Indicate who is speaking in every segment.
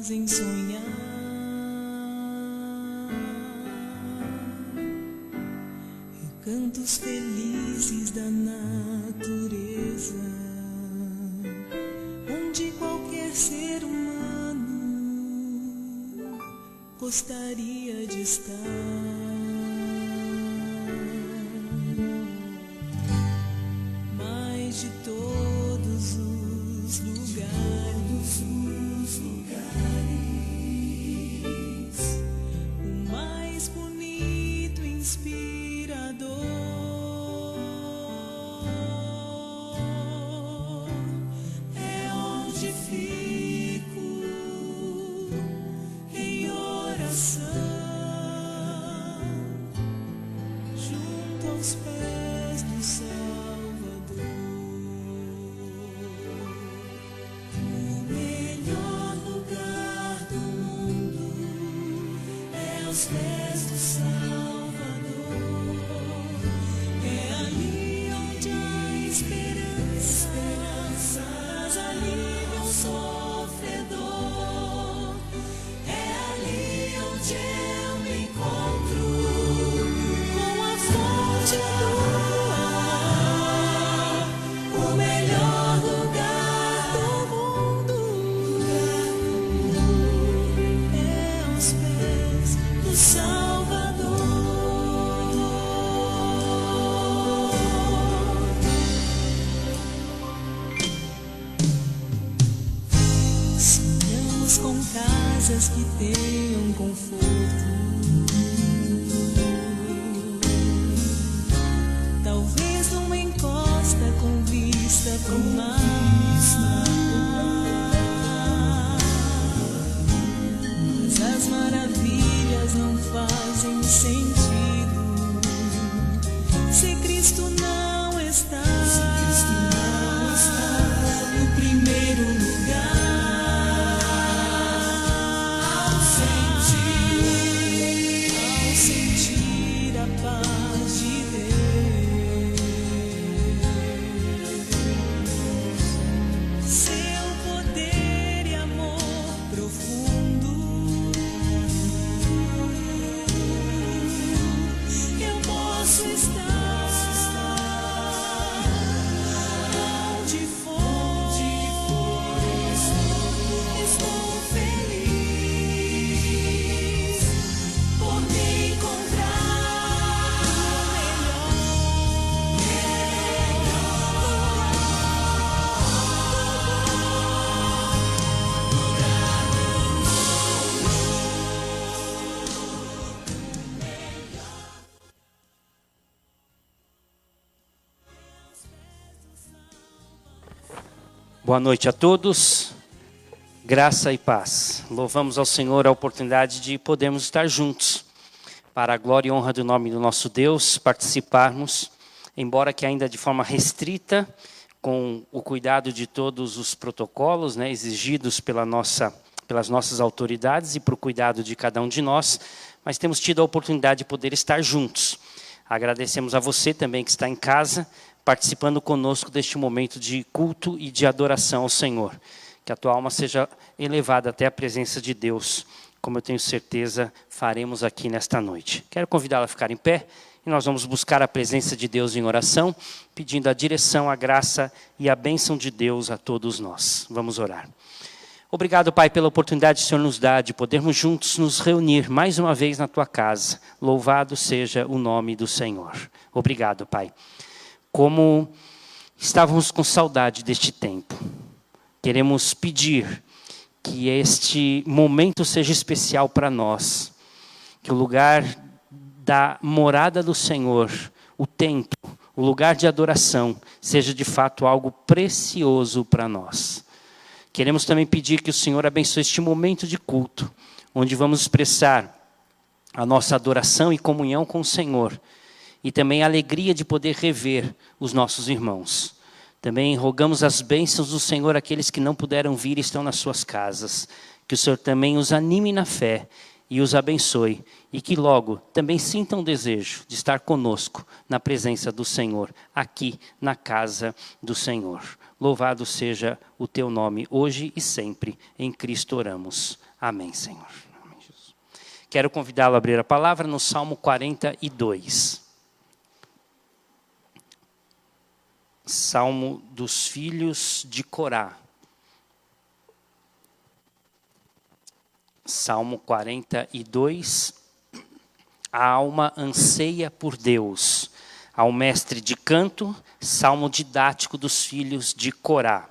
Speaker 1: fazem sonhar. Cantos felizes da natureza, onde qualquer ser humano gostaria de estar. Mas de todos os lugares, o mais bonito e inspirador é onde fico em oração, junto aos pés do Salvador. O melhor lugar do mundo é aos pés do Salvador. É ali onde há esperança, mas alívio ao sofredor. É ali onde eu me encontro com a fonte do amor. O melhor lugar do mundo é aos pés do Salvador. Sonhamos com casas que tenham conforto, talvez numa encosta com vista pro mar. Mas as maravilhas não fazem sentido se Cristo não está no primeiro lugar. Ao sentir a paz de Deus, seu poder e amor profundo, eu posso estar onde for, estou feliz por me encontrar no
Speaker 2: Boa noite a todos, graça e paz. Louvamos ao Senhor a oportunidade de podermos estar juntos, para a glória e honra do nome do nosso Deus, participarmos, embora que ainda de forma restrita, com o cuidado de todos os protocolos, exigidos pelas nossas autoridades e para o cuidado de cada um de nós, mas temos tido a oportunidade de poder estar juntos. Agradecemos a você também que está em casa, participando conosco deste momento de culto e de adoração ao Senhor. Que a tua alma seja elevada até a presença de Deus, como eu tenho certeza faremos aqui nesta noite. Quero convidá-la a ficar em pé e nós vamos buscar a presença de Deus em oração, pedindo a direção, a graça e a bênção de Deus a todos nós. Vamos orar. Obrigado, Pai, pela oportunidade que o Senhor nos dá de podermos juntos nos reunir mais uma vez na tua casa. Louvado seja o nome do Senhor. Obrigado, Pai. Como estávamos com saudade deste tempo, queremos pedir que este momento seja especial para nós, que o lugar da morada do Senhor, o templo, o lugar de adoração, seja de fato algo precioso para nós. Queremos também pedir que o Senhor abençoe este momento de culto, onde vamos expressar a nossa adoração e comunhão com o Senhor, e também a alegria de poder rever os nossos irmãos. Também rogamos as bênçãos do Senhor àqueles que não puderam vir e estão nas suas casas. Que o Senhor também os anime na fé e os abençoe. E que logo também sintam o desejo de estar conosco na presença do Senhor, aqui na casa do Senhor. Louvado seja o teu nome, hoje e sempre. Em Cristo oramos. Amém, Senhor. Amém, Jesus. Quero convidá-lo a abrir a palavra no Salmo 42. Salmo dos filhos de Corá. Salmo 42. A alma anseia por Deus. Ao mestre de canto, salmo didático dos filhos de Corá.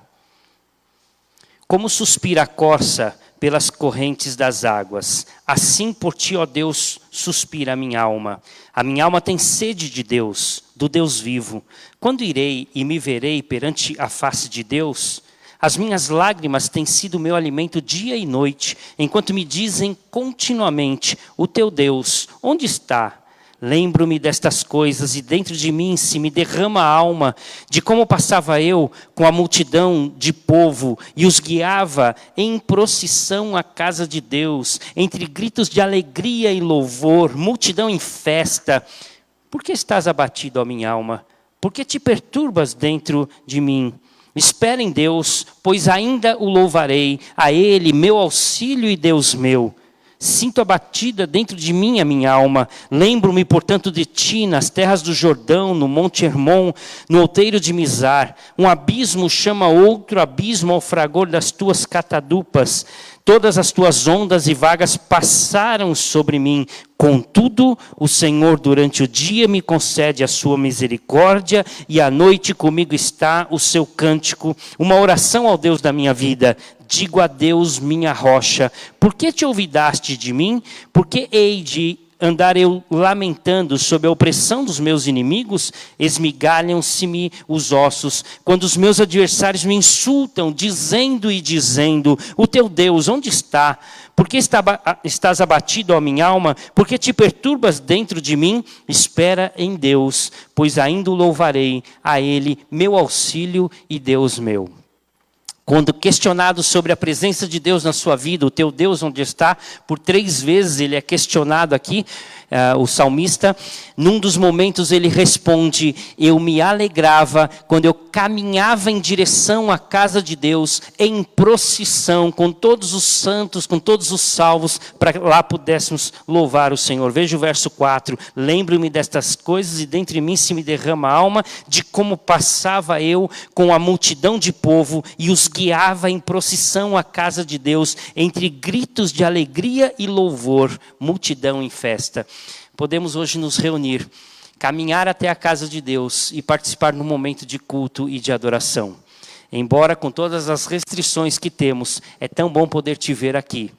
Speaker 2: Como suspira a corça pelas correntes das águas, assim por ti, ó Deus, suspira a minha alma. A minha alma tem sede de Deus, do Deus vivo. Quando irei e me verei perante a face de Deus? As minhas lágrimas têm sido meu alimento dia e noite, enquanto me dizem continuamente, o teu Deus, onde está? Lembro-me destas coisas e dentro de mim se me derrama a alma de como passava eu com a multidão de povo e os guiava em procissão à casa de Deus, entre gritos de alegria e louvor, multidão em festa. Por que estás abatido, ó minha alma? Por que te perturbas dentro de mim? Espera em Deus, pois ainda o louvarei, a Ele, meu auxílio e Deus meu. Sinto abatida dentro de mim a minha alma. Lembro-me, portanto, de ti nas terras do Jordão, no Monte Hermon, no outeiro de Mizar. Um abismo chama outro abismo ao fragor das tuas catadupas. Todas as tuas ondas e vagas passaram sobre mim. Contudo, o Senhor durante o dia me concede a sua misericórdia e à noite comigo está o seu cântico, uma oração ao Deus da minha vida. Digo a Deus, minha rocha, por que te olvidaste de mim? Por que hei de andar eu lamentando sob a opressão dos meus inimigos? Esmigalham-se-me os ossos, quando os meus adversários me insultam, dizendo, o teu Deus, onde está? Por que estás abatido, ó minha alma? Por que te perturbas dentro de mim? Espera em Deus, pois ainda o louvarei, a Ele, meu auxílio e Deus meu. Quando questionado sobre a presença de Deus na sua vida, o teu Deus onde está, por 3 vezes ele é questionado aqui, o salmista. Num dos momentos ele responde, eu me alegrava quando eu caminhava em direção à casa de Deus, em procissão, com todos os santos, com todos os salvos, para lá pudéssemos louvar o Senhor. Veja o verso 4, lembro-me destas coisas e dentre mim se me derrama a alma, de como passava eu com a multidão de povo e os guiava em procissão à casa de Deus, entre gritos de alegria e louvor, multidão em festa. Podemos hoje nos reunir, caminhar até a casa de Deus e participar no momento de culto e de adoração. Embora com todas as restrições que temos, é tão bom poder te ver aqui.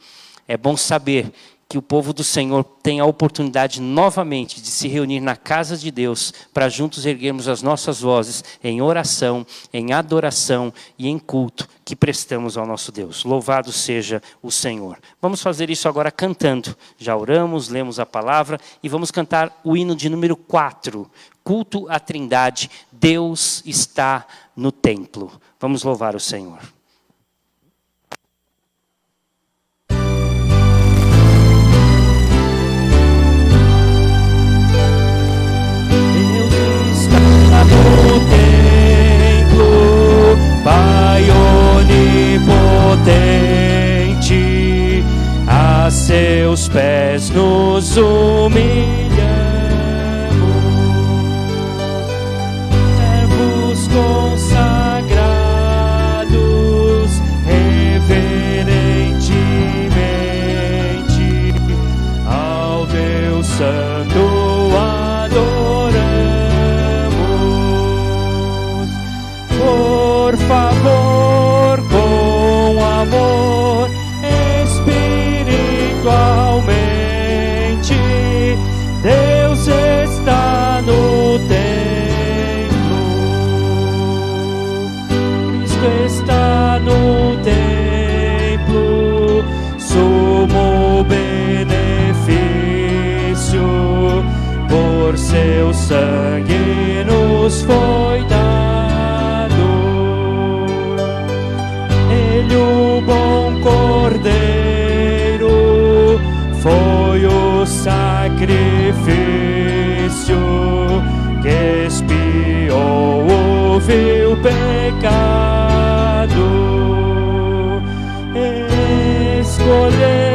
Speaker 2: É bom saber que o povo do Senhor tem a oportunidade novamente de se reunir na casa de Deus para juntos erguermos as nossas vozes em oração, em adoração e em culto que prestamos ao nosso Deus. Louvado seja o Senhor. Vamos fazer isso agora cantando. Já oramos, lemos a palavra e vamos cantar o hino de número 4. Culto à Trindade, Deus está no templo. Vamos louvar o Senhor.
Speaker 3: Pai onipotente, a seus pés nos humilhamos, servos consagrados, reverentemente ao Deus Santo adoramos. Por favor, com amor, espiritualmente, Deus está no templo. Cristo está no templo, sumo benefício, por seu sangue nos foi dado. O bom Cordeiro foi o sacrifício que expiou o vil pecado. Escolheu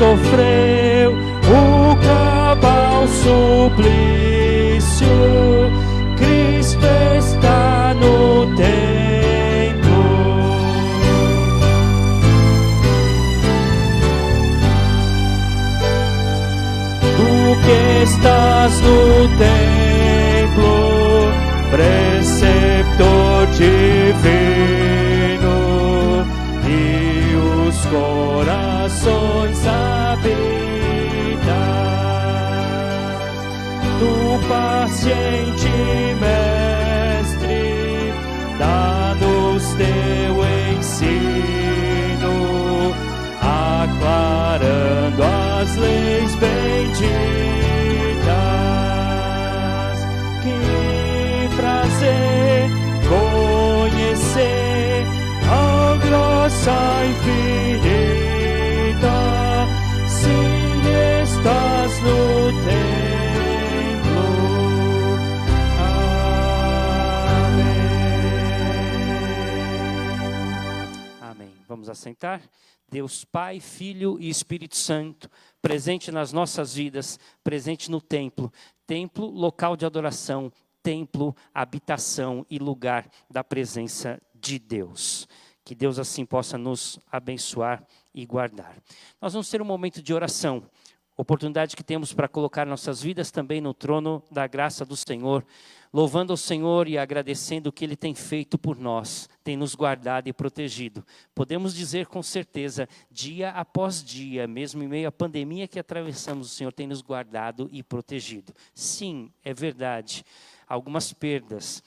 Speaker 3: sofreu o cabal suplício, Cristo está no templo. Tu que estás no templo, preceptor divino, e os corações habitas. Tu paciente mestre, dá-nos teu ensino, aclarando as leis benditas. Que prazer conhecer a graça infinita, sim, estás no templo. Amém.
Speaker 2: Amém. Vamos assentar. Deus Pai, Filho e Espírito Santo, presente nas nossas vidas, presente no templo. Templo, local de adoração. Templo, habitação e lugar da presença de Deus. Que Deus assim possa nos abençoar e guardar. Nós vamos ter um momento de oração. Oportunidade que temos para colocar nossas vidas também no trono da graça do Senhor, louvando ao Senhor e agradecendo o que Ele tem feito por nós, tem nos guardado e protegido. Podemos dizer com certeza, dia após dia, mesmo em meio à pandemia que atravessamos, o Senhor tem nos guardado e protegido. Sim, é verdade, algumas perdas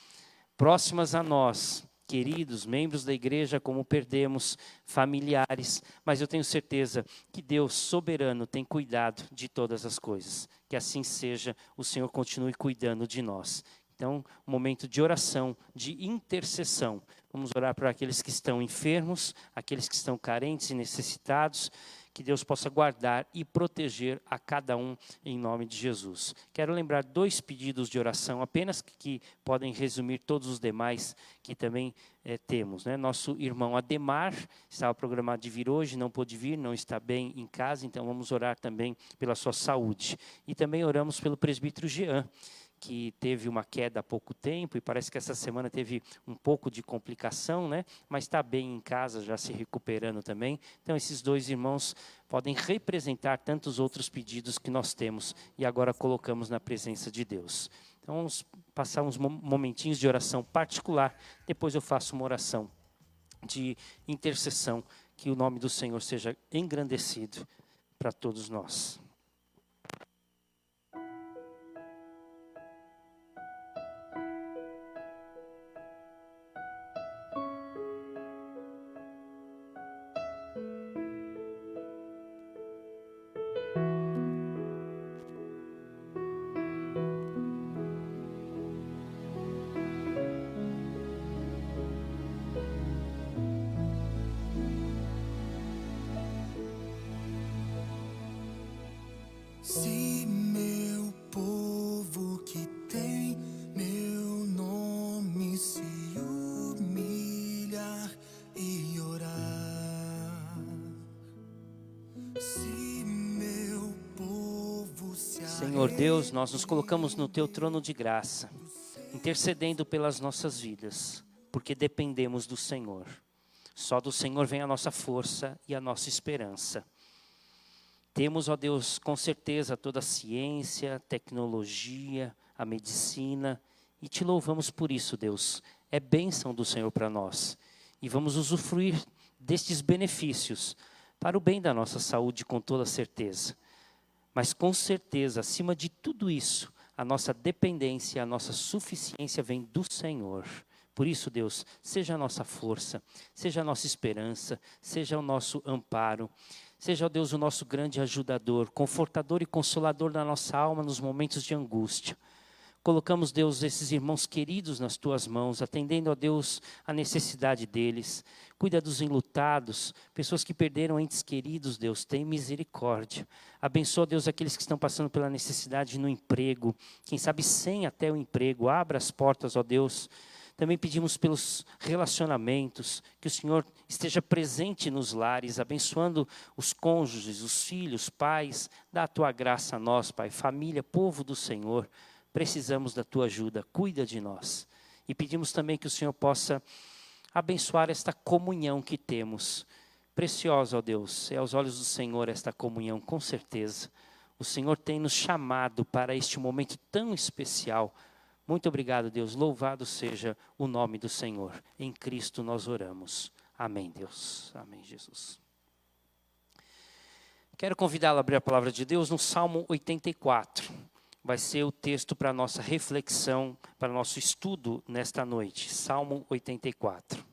Speaker 2: próximas a nós, queridos, membros da igreja, como perdemos, familiares, mas eu tenho certeza que Deus soberano tem cuidado de todas as coisas. Que assim seja, o Senhor continue cuidando de nós. Então, um momento de oração, de intercessão. Vamos orar por aqueles que estão enfermos, aqueles que estão carentes e necessitados. Que Deus possa guardar e proteger a cada um em nome de Jesus. Quero lembrar 2 pedidos de oração, apenas que podem resumir todos os demais que também temos. Né? Nosso irmão Ademar estava programado de vir hoje, não pôde vir, não está bem em casa, então vamos orar também pela sua saúde. E também oramos pelo presbítero Jean, que teve uma queda há pouco tempo e parece que essa semana teve um pouco de complicação, né? Mas está bem em casa, já se recuperando também. Então, esses 2 irmãos podem representar tantos outros pedidos que nós temos e agora colocamos na presença de Deus. Então, vamos passar uns momentinhos de oração particular, depois eu faço uma oração de intercessão, que o nome do Senhor seja engrandecido para todos nós.
Speaker 1: Se meu povo que tem meu nome se humilhar e orar, se meu povo se
Speaker 2: Senhor Deus, nós nos colocamos no Teu trono de graça, intercedendo pelas nossas vidas, porque dependemos do Senhor. Só do Senhor vem a nossa força e a nossa esperança. Temos, ó Deus, com certeza toda a ciência, tecnologia, a medicina, e te louvamos por isso, Deus. É bênção do Senhor para nós. E vamos usufruir destes benefícios para o bem da nossa saúde, com toda certeza. Mas com certeza, acima de tudo isso, a nossa dependência, a nossa suficiência vem do Senhor. Por isso, Deus, seja a nossa força, seja a nossa esperança, seja o nosso amparo. Seja, ó Deus, o nosso grande ajudador, confortador e consolador da nossa alma nos momentos de angústia. Colocamos, Deus, esses irmãos queridos nas Tuas mãos, atendendo, ó Deus, a necessidade deles. Cuida dos enlutados, pessoas que perderam entes queridos, Deus, tem misericórdia. Abençoa, Deus, aqueles que estão passando pela necessidade no emprego, quem sabe sem até o emprego. Abra as portas, ó Deus, Também pedimos pelos relacionamentos, que o Senhor esteja presente nos lares, abençoando os cônjuges, os filhos, pais. Dá a tua graça a nós, Pai, família, povo do Senhor. Precisamos da tua ajuda, cuida de nós. E pedimos também que o Senhor possa abençoar esta comunhão que temos. Preciosa, ó Deus, é aos olhos do Senhor esta comunhão, com certeza. O Senhor tem nos chamado para este momento tão especial. Muito obrigado, Deus. Louvado seja o nome do Senhor. Em Cristo nós oramos. Amém, Deus. Amém, Jesus. Quero convidá-lo a abrir a palavra de Deus no Salmo 84. Vai ser o texto para a nossa reflexão, para o nosso estudo nesta noite. Salmo 84.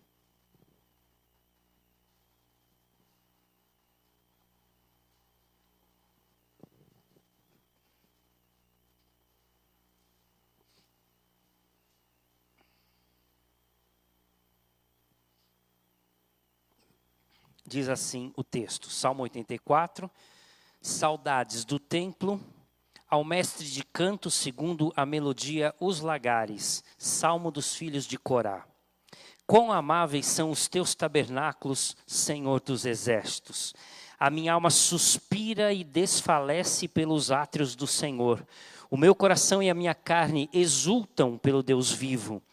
Speaker 2: Diz assim o texto, Salmo 84, saudades do templo, ao mestre de canto segundo a melodia Os Lagares, Salmo dos filhos de Corá. Quão amáveis são os teus tabernáculos, Senhor dos exércitos. A minha alma suspira e desfalece pelos átrios do Senhor. O meu coração e a minha carne exultam pelo Deus vivo.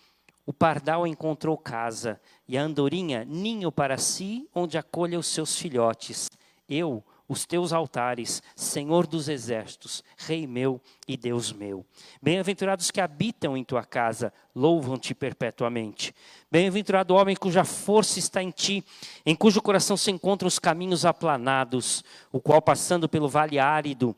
Speaker 2: O pardal encontrou casa, e a andorinha ninho para si, onde acolha os seus filhotes. Eu, os teus altares, Senhor dos exércitos, Rei meu e Deus meu. Bem-aventurados que habitam em tua casa, louvam-te perpetuamente. Bem-aventurado o homem cuja força está em ti, em cujo coração se encontram os caminhos aplanados, o qual, passando pelo vale árido,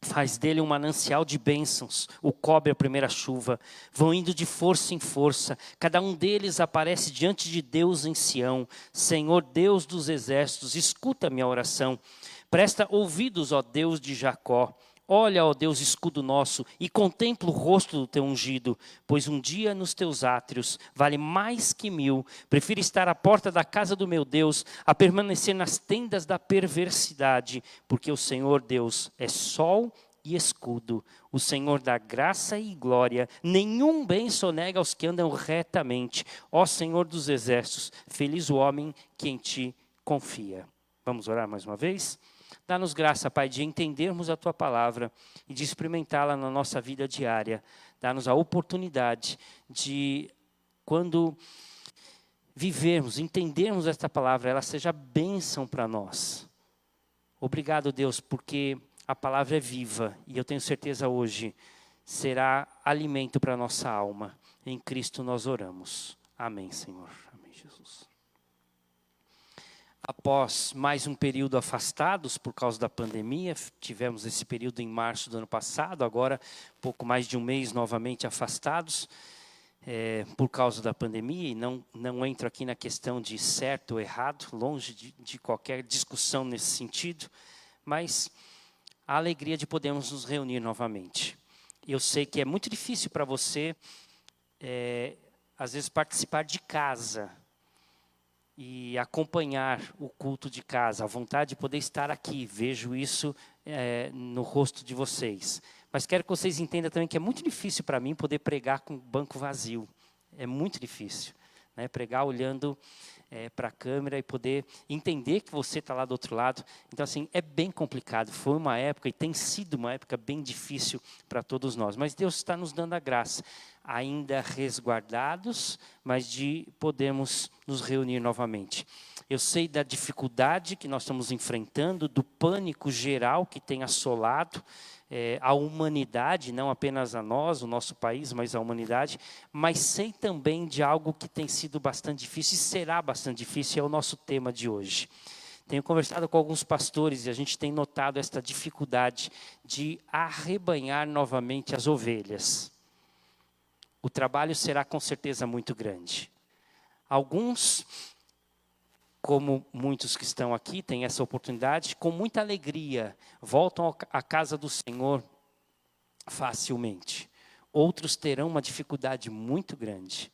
Speaker 2: faz dele um manancial de bênçãos, o cobre a primeira chuva, vão indo de força em força, cada um deles aparece diante de Deus em Sião. Senhor Deus dos exércitos, escuta minha oração, presta ouvidos, ó Deus de Jacó. Olha, ó Deus, escudo nosso, e contempla o rosto do teu ungido, pois um dia nos teus átrios vale mais que 1000. Prefiro estar à porta da casa do meu Deus, a permanecer nas tendas da perversidade, porque o Senhor Deus é sol e escudo, o Senhor dá graça e glória, nenhum bem sonega aos que andam retamente. Ó Senhor dos exércitos, feliz o homem que em ti confia. Vamos orar mais uma vez? Dá-nos graça, Pai, de entendermos a Tua palavra e de experimentá-la na nossa vida diária. Dá-nos a oportunidade de, quando vivermos, entendermos esta palavra, ela seja bênção para nós. Obrigado, Deus, porque a palavra é viva e eu tenho certeza hoje será alimento para a nossa alma. Em Cristo nós oramos. Amém, Senhor. Amém, Jesus. Após mais um período afastados por causa da pandemia, tivemos esse período em março do ano passado, agora pouco mais de um mês novamente afastados por causa da pandemia, e não entro aqui na questão de certo ou errado, longe de qualquer discussão nesse sentido, mas a alegria de podermos nos reunir novamente. Eu sei que é muito difícil para você, às vezes, participar de casa, e acompanhar o culto de casa, a vontade de poder estar aqui, vejo isso no rosto de vocês. Mas quero que vocês entendam também que é muito difícil para mim poder pregar com o banco vazio. É muito difícil, né? Pregar olhando para a câmera e poder entender que você está lá do outro lado. Então, assim, é bem complicado. Foi uma época e tem sido uma época bem difícil para todos nós. Mas Deus está nos dando a graça, ainda resguardados, mas de podermos nos reunir novamente. Eu sei da dificuldade que nós estamos enfrentando, do pânico geral que tem assolado a humanidade, não apenas a nós, o nosso país, mas a humanidade, mas sei também de algo que tem sido bastante difícil e será bastante difícil, é o nosso tema de hoje. Tenho conversado com alguns pastores e a gente tem notado esta dificuldade de arrebanhar novamente as ovelhas. O trabalho será com certeza muito grande. Alguns, como muitos que estão aqui, têm essa oportunidade, com muita alegria, voltam à casa do Senhor facilmente. Outros terão uma dificuldade muito grande,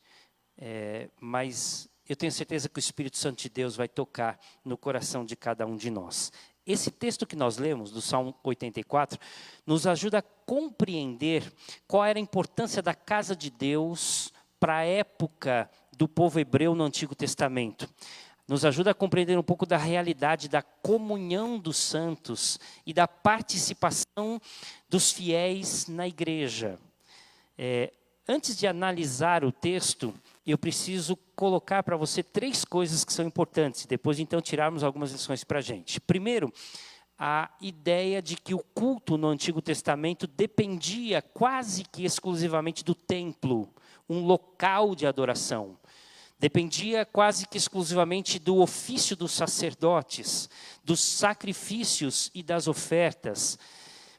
Speaker 2: mas eu tenho certeza que o Espírito Santo de Deus vai tocar no coração de cada um de nós. Esse texto que nós lemos, do Salmo 84, nos ajuda a compreender qual era a importância da casa de Deus para a época do povo hebreu no Antigo Testamento. Nos ajuda a compreender um pouco da realidade da comunhão dos santos e da participação dos fiéis na igreja. Antes de analisar o texto, eu preciso colocar para você 3 coisas que são importantes. Depois, então, tirarmos algumas lições para a gente. Primeiro, a ideia de que o culto no Antigo Testamento dependia quase que exclusivamente do templo, um local de adoração. Dependia quase que exclusivamente do ofício dos sacerdotes, dos sacrifícios e das ofertas.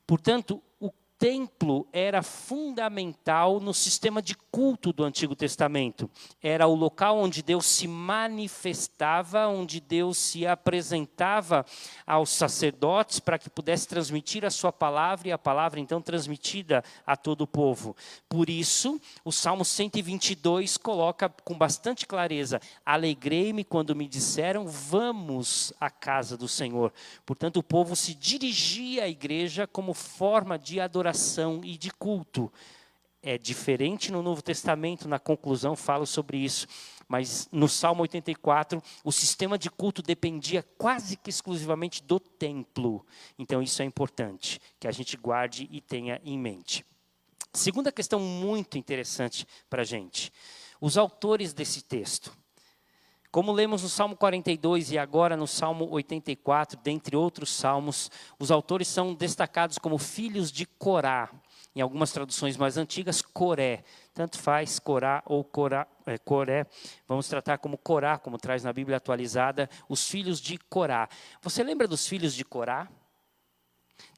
Speaker 2: Portanto, o templo era fundamental no sistema de culto do Antigo Testamento. Era o local onde Deus se manifestava, onde Deus se apresentava aos sacerdotes para que pudesse transmitir a sua palavra e a palavra então transmitida a todo o povo. Por isso, o Salmo 122 coloca com bastante clareza: alegrei-me quando me disseram, vamos à casa do Senhor. Portanto, o povo se dirigia à igreja como forma de adoração e de culto. É diferente no Novo Testamento, na conclusão falo sobre isso, mas no Salmo 84, o sistema de culto dependia quase que exclusivamente do templo. Então isso é importante, que a gente guarde e tenha em mente. Segunda questão muito interessante para a gente, os autores desse texto. Como lemos no Salmo 42 e agora no Salmo 84, dentre outros salmos, os autores são destacados como filhos de Corá. Em algumas traduções mais antigas, Coré. Tanto faz Corá ou Coré. Vamos tratar como Corá, como traz na Bíblia atualizada, os filhos de Corá. Você lembra dos filhos de Corá?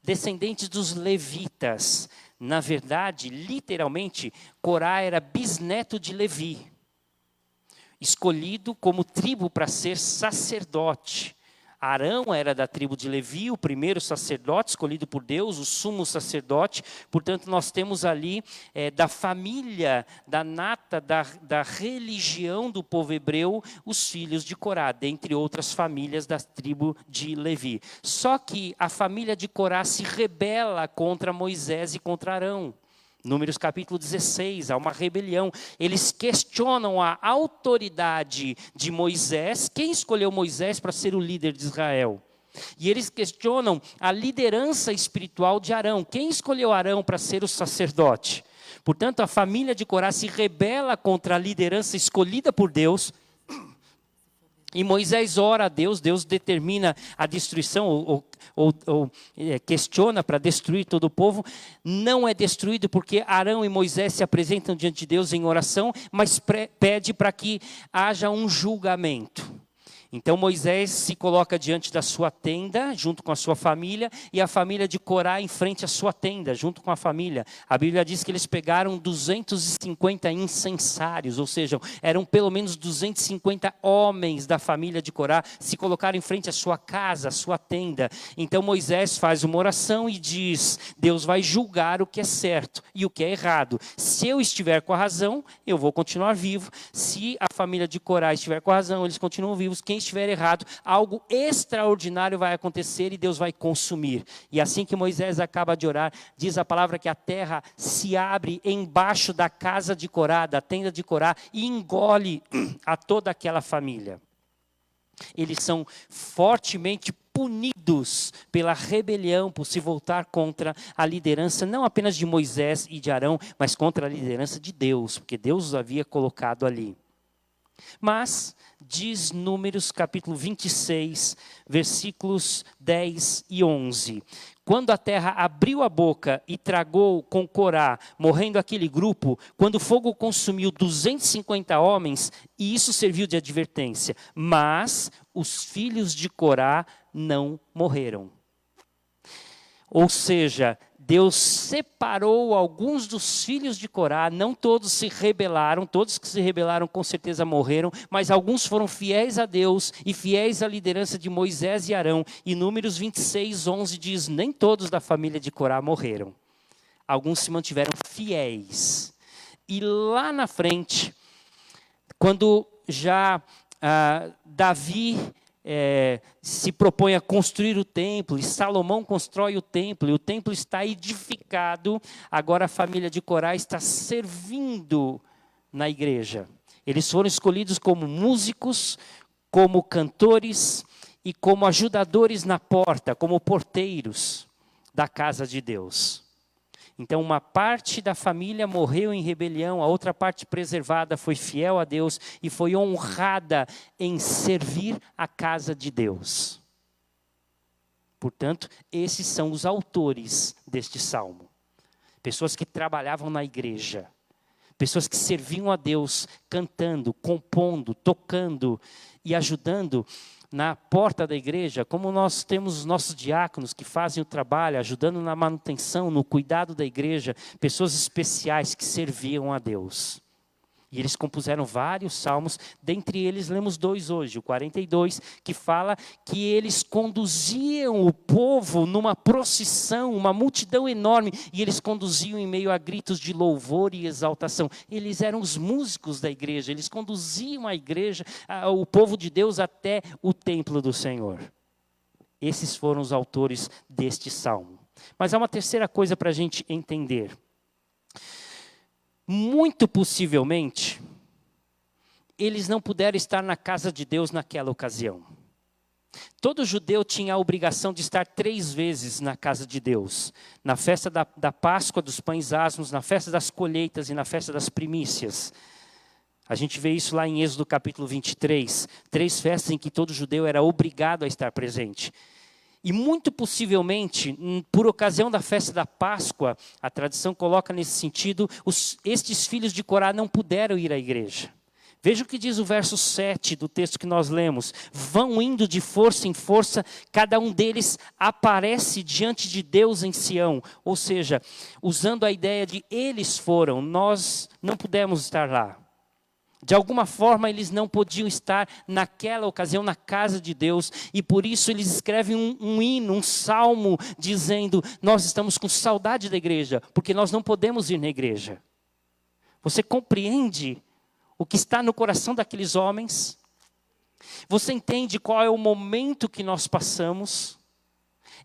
Speaker 2: Descendentes dos levitas. Na verdade, literalmente, Corá era bisneto de Levi, escolhido como tribo para ser sacerdote. Arão era da tribo de Levi, o primeiro sacerdote escolhido por Deus, o sumo sacerdote. Portanto, nós temos ali da família, da nata, da religião do povo hebreu, os filhos de Corá, dentre outras famílias da tribo de Levi. Só que a família de Corá se rebela contra Moisés e contra Arão. Números capítulo 16, há uma rebelião. Eles questionam a autoridade de Moisés. Quem escolheu Moisés para ser o líder de Israel? E eles questionam a liderança espiritual de Arão. Quem escolheu Arão para ser o sacerdote? Portanto, a família de Corá se rebela contra a liderança escolhida por Deus. E Moisés ora a Deus, Deus determina a destruição, ou questiona para destruir todo o povo. Não é destruído porque Arão e Moisés se apresentam diante de Deus em oração, mas pede para que haja um julgamento. Então Moisés se coloca diante da sua tenda, junto com a sua família, e a família de Corá em frente à sua tenda, junto com a família. A Bíblia diz que eles pegaram 250 incensários, ou seja, eram pelo menos 250 homens da família de Corá, se colocaram em frente à sua casa, à sua tenda. Então Moisés faz uma oração e diz: Deus vai julgar o que é certo e o que é errado. Se eu estiver com a razão, eu vou continuar vivo. Se a família de Corá estiver com a razão, eles continuam vivos. Quem estiver errado, algo extraordinário vai acontecer e Deus vai consumir. E assim que Moisés acaba de orar, diz a palavra que a terra se abre embaixo da casa de Corá, da tenda de Corá, e engole a toda aquela família. Eles são fortemente punidos pela rebelião, por se voltar contra a liderança, não apenas de Moisés e de Arão, mas contra a liderança de Deus, porque Deus os havia colocado ali. Mas, diz Números capítulo 26, versículos 10 e 11. Quando a terra abriu a boca e tragou com Corá, morrendo aquele grupo, quando o fogo consumiu 250 homens, e isso serviu de advertência. Mas os filhos de Corá não morreram. Ou seja, Deus separou alguns dos filhos de Corá, não todos se rebelaram, todos que se rebelaram com certeza morreram, mas alguns foram fiéis a Deus e fiéis à liderança de Moisés e Arão. E Números 26, 11 diz, nem todos da família de Corá morreram. Alguns se mantiveram fiéis. E lá na frente, quando já Davi se propõe a construir o templo, e Salomão constrói o templo, e o templo está edificado, agora a família de Corá está servindo na igreja. Eles foram escolhidos como músicos, como cantores e como ajudadores na porta, como porteiros da casa de Deus. Então, uma parte da família morreu em rebelião, a outra parte preservada foi fiel a Deus e foi honrada em servir a casa de Deus. Portanto, esses são os autores deste salmo. Pessoas que trabalhavam na igreja, pessoas que serviam a Deus, cantando, compondo, tocando e ajudando na porta da igreja, como nós temos os nossos diáconos que fazem o trabalho, ajudando na manutenção, no cuidado da igreja, pessoas especiais que serviam a Deus. E eles compuseram vários salmos, dentre eles lemos 2 hoje, o 42, que fala que eles conduziam o povo numa procissão, uma multidão enorme, e eles conduziam em meio a gritos de louvor e exaltação. Eles eram os músicos da igreja, eles conduziam a igreja, o povo de Deus até o templo do Senhor. Esses foram os autores deste salmo. Mas há uma terceira coisa para a gente entender. Muito possivelmente, eles não puderam estar na casa de Deus naquela ocasião. Todo judeu tinha a obrigação de estar 3 vezes na casa de Deus. Na festa da Páscoa, dos pães asmos, na festa das colheitas e na festa das primícias. A gente vê isso lá em Êxodo capítulo 23. 3 festas em que todo judeu era obrigado a estar presente. E muito possivelmente, por ocasião da festa da Páscoa, a tradição coloca nesse sentido, estes filhos de Corá não puderam ir à igreja. Veja o que diz o verso 7 do texto que nós lemos. Vão indo de força em força, cada um deles aparece diante de Deus em Sião. Ou seja, usando a ideia de eles foram, nós não pudemos estar lá. De alguma forma, eles não podiam estar naquela ocasião na casa de Deus. E por isso eles escrevem um hino, um salmo, dizendo, nós estamos com saudade da igreja, porque nós não podemos ir na igreja. Você compreende o que está no coração daqueles homens? Você entende qual é o momento que nós passamos?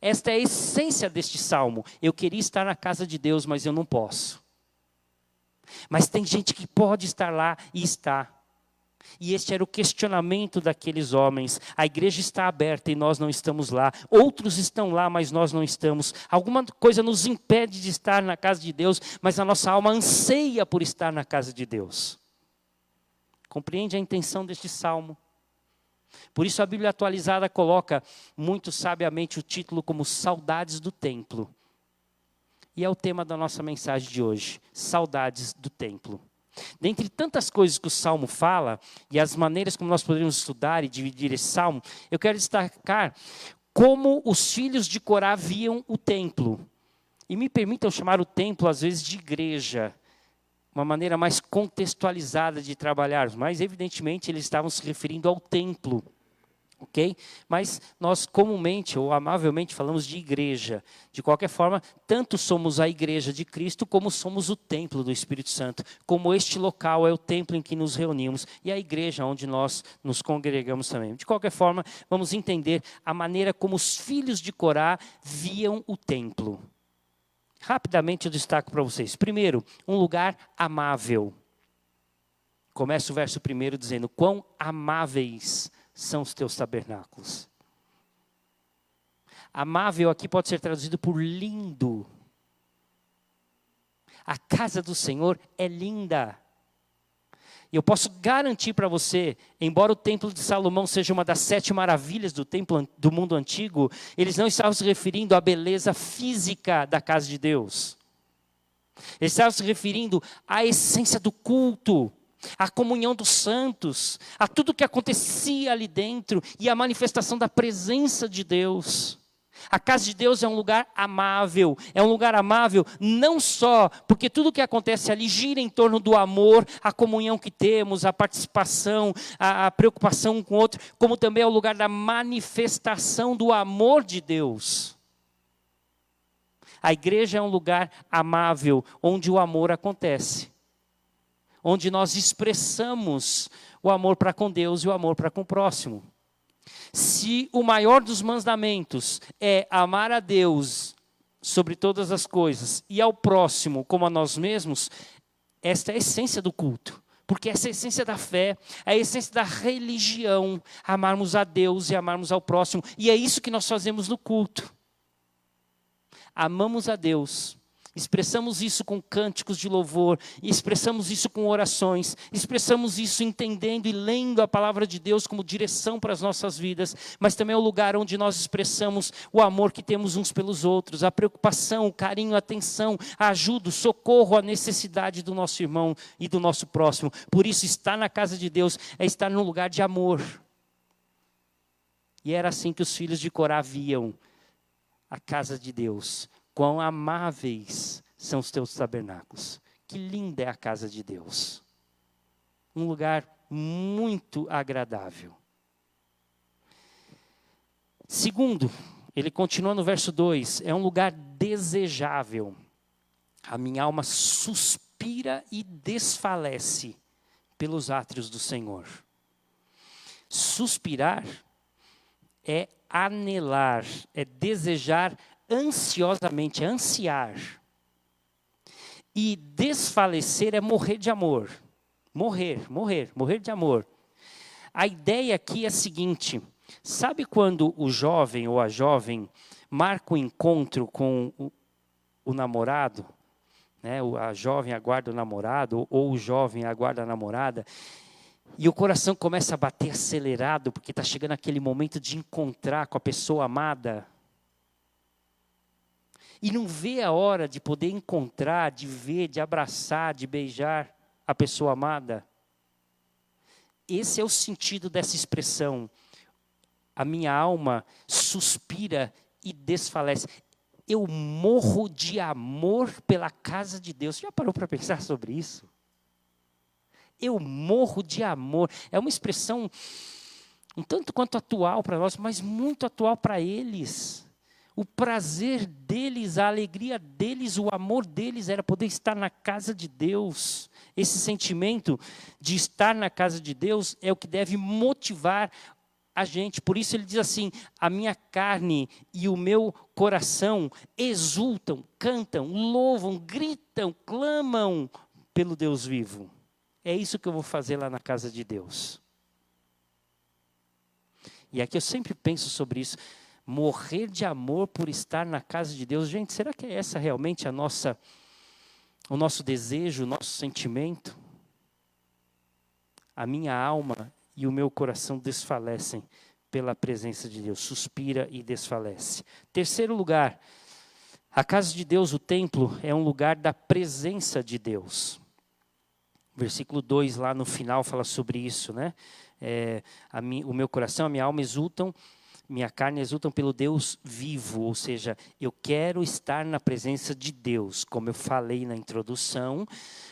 Speaker 2: Esta é a essência deste salmo. Eu queria estar na casa de Deus, mas eu não posso. Mas tem gente que pode estar lá e está. E este era o questionamento daqueles homens. A igreja está aberta e nós não estamos lá. Outros estão lá, mas nós não estamos. Alguma coisa nos impede de estar na casa de Deus, mas a nossa alma anseia por estar na casa de Deus. Compreende a intenção deste salmo? Por isso a Bíblia atualizada coloca muito sabiamente o título como Saudades do Templo. E é o tema da nossa mensagem de hoje, saudades do templo. Dentre tantas coisas que o Salmo fala, e as maneiras como nós poderíamos estudar e dividir esse Salmo, eu quero destacar como os filhos de Corá viam o templo. E me permitam chamar o templo, às vezes, de igreja. Uma maneira mais contextualizada de trabalhar, mas evidentemente eles estavam se referindo ao templo. Ok? Mas nós comumente ou amavelmente falamos de igreja. De qualquer forma, tanto somos a igreja de Cristo como somos o templo do Espírito Santo. Como este local é o templo em que nos reunimos e a igreja onde nós nos congregamos também. De qualquer forma, vamos entender a maneira como os filhos de Corá viam o templo. Rapidamente eu destaco para vocês. Primeiro, um lugar amável. Começa o verso 1 dizendo, quão amáveis são os teus tabernáculos. Amável aqui pode ser traduzido por lindo. A casa do Senhor é linda. E eu posso garantir para você, embora o templo de Salomão seja uma das 7 maravilhas do templo do mundo antigo, eles não estavam se referindo à beleza física da casa de Deus. Eles estavam se referindo à essência do culto, a comunhão dos santos, a tudo que acontecia ali dentro e a manifestação da presença de Deus. A casa de Deus é um lugar amável não só porque tudo que acontece ali gira em torno do amor, a comunhão que temos, a participação, a preocupação um com o outro, como também é o lugar da manifestação do amor de Deus. A igreja é um lugar amável, onde o amor acontece. Onde nós expressamos o amor para com Deus e o amor para com o próximo. Se o maior dos mandamentos é amar a Deus sobre todas as coisas e ao próximo como a nós mesmos, esta é a essência do culto. Porque essa é a essência da fé, a essência da religião, amarmos a Deus e amarmos ao próximo. E é isso que nós fazemos no culto. Amamos a Deus, expressamos isso com cânticos de louvor, expressamos isso com orações, expressamos isso entendendo e lendo a palavra de Deus como direção para as nossas vidas, mas também é o lugar onde nós expressamos o amor que temos uns pelos outros, a preocupação, o carinho, a atenção, a ajuda, o socorro, a necessidade do nosso irmão e do nosso próximo. Por isso, estar na casa de Deus é estar num lugar de amor. E era assim que os filhos de Corá viam a casa de Deus. Quão amáveis são os teus tabernáculos. Que linda é a casa de Deus. Um lugar muito agradável. Segundo, ele continua no verso 2, é um lugar desejável. A minha alma suspira e desfalece pelos átrios do Senhor. Suspirar é anelar, é desejar ansiosamente, é ansiar. E desfalecer é morrer de amor. Morrer de amor. A ideia aqui é a seguinte: sabe quando o jovem ou a jovem marca o encontro com o namorado? Né? A jovem aguarda o namorado, ou o jovem aguarda a namorada, e o coração começa a bater acelerado, porque está chegando aquele momento de encontrar com a pessoa amada. E não vê a hora de poder encontrar, de ver, de abraçar, de beijar a pessoa amada. Esse é o sentido dessa expressão. A minha alma suspira e desfalece. Eu morro de amor pela casa de Deus. Você já parou para pensar sobre isso? Eu morro de amor. É uma expressão um tanto quanto atual para nós, mas muito atual para eles. O prazer deles, a alegria deles, o amor deles era poder estar na casa de Deus. Esse sentimento de estar na casa de Deus é o que deve motivar a gente. Por isso ele diz assim: a minha carne e o meu coração exultam, cantam, louvam, gritam, clamam pelo Deus vivo. É isso que eu vou fazer lá na casa de Deus. E aqui eu sempre penso sobre isso. Morrer de amor por estar na casa de Deus. Gente, será que é essa realmente o nosso desejo, o nosso sentimento? A minha alma e o meu coração desfalecem pela presença de Deus. Suspira e desfalece. Terceiro lugar, a casa de Deus, o templo, é um lugar da presença de Deus. Versículo 2 lá no final fala sobre isso, né? O meu coração, a minha alma exultam, minha carne exultam pelo Deus vivo, ou seja, eu quero estar na presença de Deus. Como eu falei na introdução,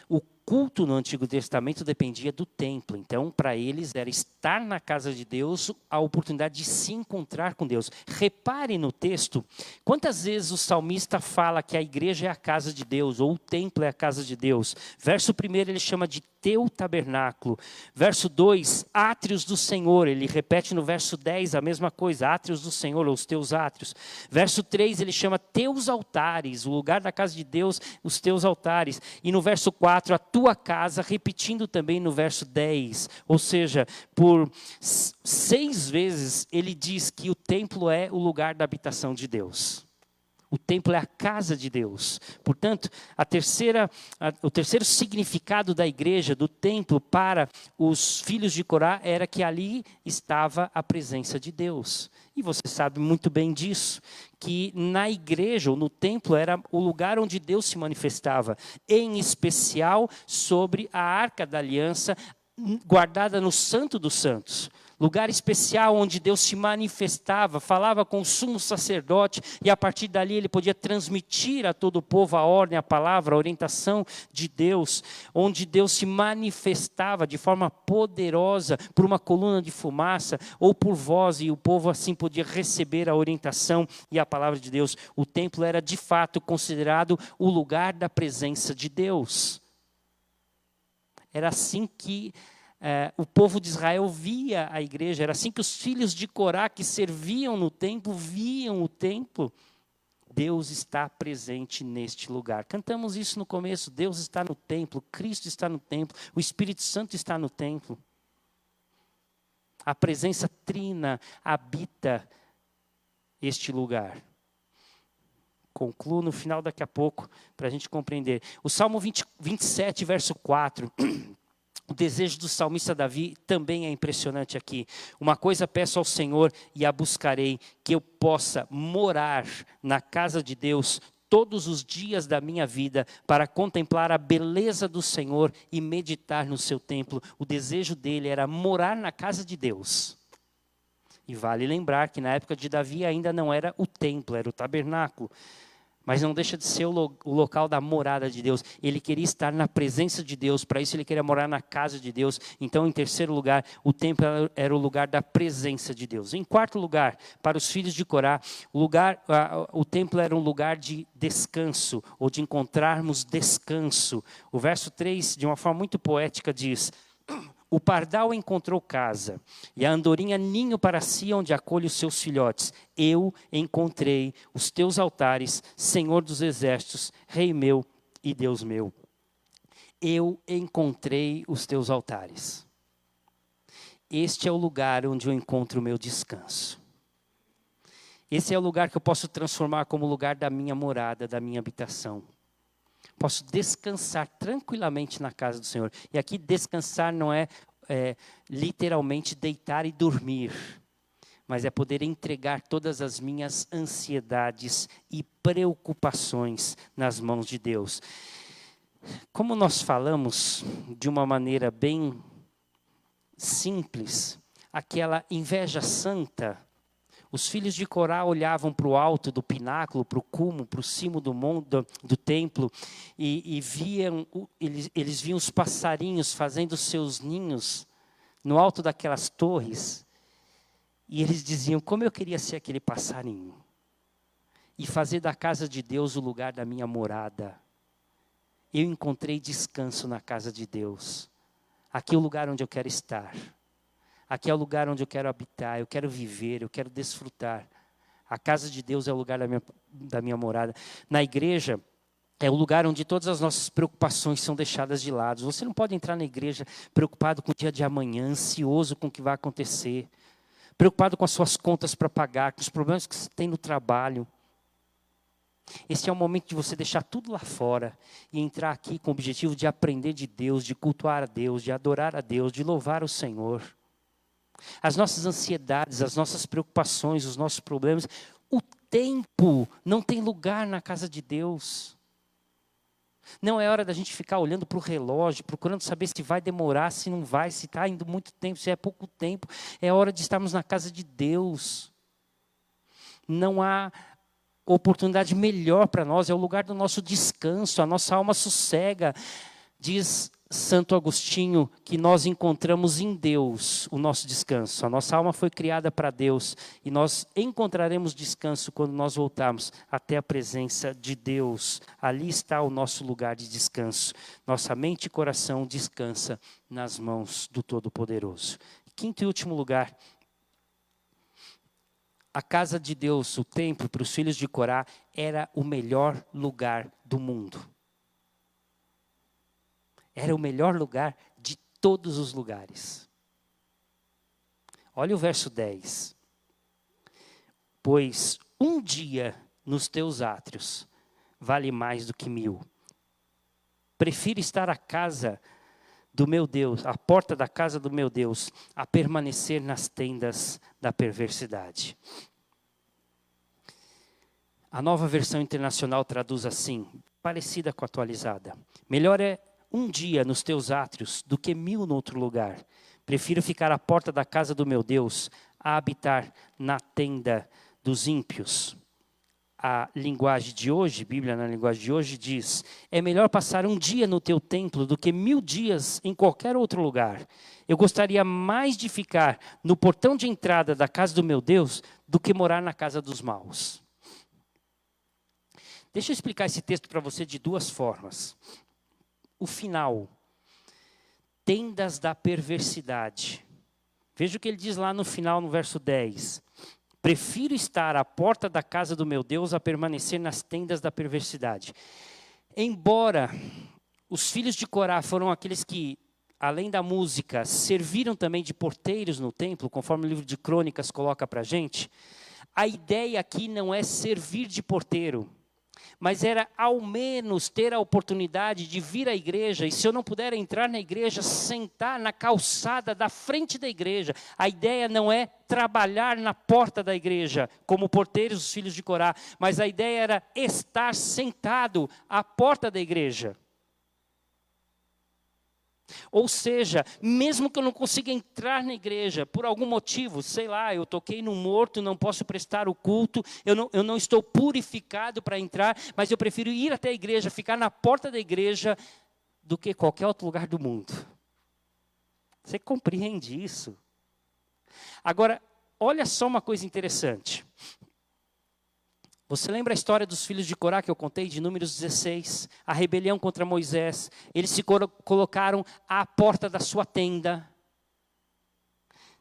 Speaker 2: o culto no Antigo Testamento dependia do templo. Então, para eles era estar na casa de Deus, a oportunidade de se encontrar com Deus. Repare no texto, quantas vezes o salmista fala que a igreja é a casa de Deus, ou o templo é a casa de Deus. Verso 1 ele chama de teu tabernáculo. Verso 2, átrios do Senhor. Ele repete no verso 10 a mesma coisa, átrios do Senhor, ou os teus átrios. Verso 3 ele chama teus altares, o lugar da casa de Deus, os teus altares. E no verso 4, a tua casa, repetindo também no verso 10. Ou seja, por 6 vezes ele diz que o templo é o lugar da habitação de Deus. O templo é a casa de Deus. Portanto, o terceiro significado da igreja, do templo, para os filhos de Corá, era que ali estava a presença de Deus. E você sabe muito bem disso, que na igreja, ou no templo, era o lugar onde Deus se manifestava, em especial sobre a Arca da Aliança, guardada no Santo dos Santos. Lugar especial onde Deus se manifestava, falava com o sumo sacerdote, e a partir dali ele podia transmitir a todo o povo a ordem, a palavra, a orientação de Deus, onde Deus se manifestava de forma poderosa por uma coluna de fumaça ou por voz, e o povo assim podia receber a orientação e a palavra de Deus. O templo era de fato considerado o lugar da presença de Deus. Era assim que o povo de Israel via a igreja, era assim que os filhos de Corá que serviam no templo, viam o templo. Deus está presente neste lugar. Cantamos isso no começo, Deus está no templo, Cristo está no templo, o Espírito Santo está no templo. A presença trina habita este lugar. Concluo no final daqui a pouco, para a gente compreender. O Salmo 27, verso 4, o desejo do salmista Davi também é impressionante aqui. Uma coisa peço ao Senhor e a buscarei, que eu possa morar na casa de Deus todos os dias da minha vida, para contemplar a beleza do Senhor e meditar no seu templo. O desejo dele era morar na casa de Deus. E vale lembrar que na época de Davi ainda não era o templo, era o tabernáculo. Mas não deixa de ser o local da morada de Deus. Ele queria estar na presença de Deus, para isso ele queria morar na casa de Deus. Então, em terceiro lugar, o templo era o lugar da presença de Deus. Em quarto lugar, para os filhos de Corá, o templo era um lugar de descanso, ou de encontrarmos descanso. O verso 3, de uma forma muito poética, diz: o pardal encontrou casa, e a andorinha ninho para si, onde acolhe os seus filhotes. Eu encontrei os teus altares, Senhor dos exércitos, Rei meu e Deus meu. Eu encontrei os teus altares. Este é o lugar onde eu encontro o meu descanso. Esse é o lugar que eu posso transformar como lugar da minha morada, da minha habitação. Posso descansar tranquilamente na casa do Senhor. E aqui descansar não é literalmente deitar e dormir, mas é poder entregar todas as minhas ansiedades e preocupações nas mãos de Deus. Como nós falamos de uma maneira bem simples, aquela inveja santa, os filhos de Corá olhavam para o alto do pináculo, para o cume, para o cimo do templo, e viam, eles viam os passarinhos fazendo seus ninhos no alto daquelas torres, e eles diziam: como eu queria ser aquele passarinho, e fazer da casa de Deus o lugar da minha morada. Eu encontrei descanso na casa de Deus. Aqui é o lugar onde eu quero estar. Aqui é o lugar onde eu quero habitar, eu quero viver, eu quero desfrutar. A casa de Deus é o lugar da minha morada. Na igreja, é o lugar onde todas as nossas preocupações são deixadas de lado. Você não pode entrar na igreja preocupado com o dia de amanhã, ansioso com o que vai acontecer, preocupado com as suas contas para pagar, com os problemas que você tem no trabalho. Esse é o momento de você deixar tudo lá fora e entrar aqui com o objetivo de aprender de Deus, de cultuar a Deus, de adorar a Deus, de louvar o Senhor. As nossas ansiedades, as nossas preocupações, os nossos problemas, o tempo não tem lugar na casa de Deus. Não é hora da gente ficar olhando para o relógio, procurando saber se vai demorar, se não vai, se está indo muito tempo, se é pouco tempo. É hora de estarmos na casa de Deus. Não há oportunidade melhor para nós, é o lugar do nosso descanso, a nossa alma sossega. Diz Santo Agostinho que nós encontramos em Deus o nosso descanso. A nossa alma foi criada para Deus e nós encontraremos descanso quando nós voltarmos até a presença de Deus. Ali está o nosso lugar de descanso. Nossa mente e coração descansa nas mãos do Todo-Poderoso. Quinto e último lugar, a casa de Deus, o templo para os filhos de Corá, era o melhor lugar do mundo. Era o melhor lugar de todos os lugares. Olha o verso 10. Pois um dia nos teus átrios vale mais do que 1000. Prefiro estar à casa do meu Deus, à porta da casa do meu Deus, a permanecer nas tendas da perversidade. A Nova Versão Internacional traduz assim, parecida com a atualizada. Melhor é um dia nos teus átrios do que 1000 no outro lugar. Prefiro ficar à porta da casa do meu Deus a habitar na tenda dos ímpios. A linguagem de hoje, Bíblia na linguagem de hoje diz: é melhor passar um dia no teu templo do que 1000 dias em qualquer outro lugar. Eu gostaria mais de ficar no portão de entrada da casa do meu Deus do que morar na casa dos maus. Deixa eu explicar esse texto para você de duas formas. O final, tendas da perversidade. Veja o que ele diz lá no final, no verso 10. Prefiro estar à porta da casa do meu Deus a permanecer nas tendas da perversidade. Embora os filhos de Corá foram aqueles que, além da música, serviram também de porteiros no templo, conforme o livro de Crônicas coloca para a gente, a ideia aqui não é servir de porteiro, mas era ao menos ter a oportunidade de vir à igreja, e se eu não puder entrar na igreja, sentar na calçada da frente da igreja. A ideia não é trabalhar na porta da igreja, como porteiros dos filhos de Corá, mas a ideia era estar sentado à porta da igreja. Ou seja, mesmo que eu não consiga entrar na igreja, por algum motivo, sei lá, eu toquei no morto, não posso prestar o culto, eu não estou purificado para entrar, mas eu prefiro ir até a igreja, ficar na porta da igreja, do que qualquer outro lugar do mundo. Você compreende isso? Agora, olha só uma coisa interessante. Você lembra a história dos filhos de Corá que eu contei, de Números 16? A rebelião contra Moisés. Eles se colocaram à porta da sua tenda.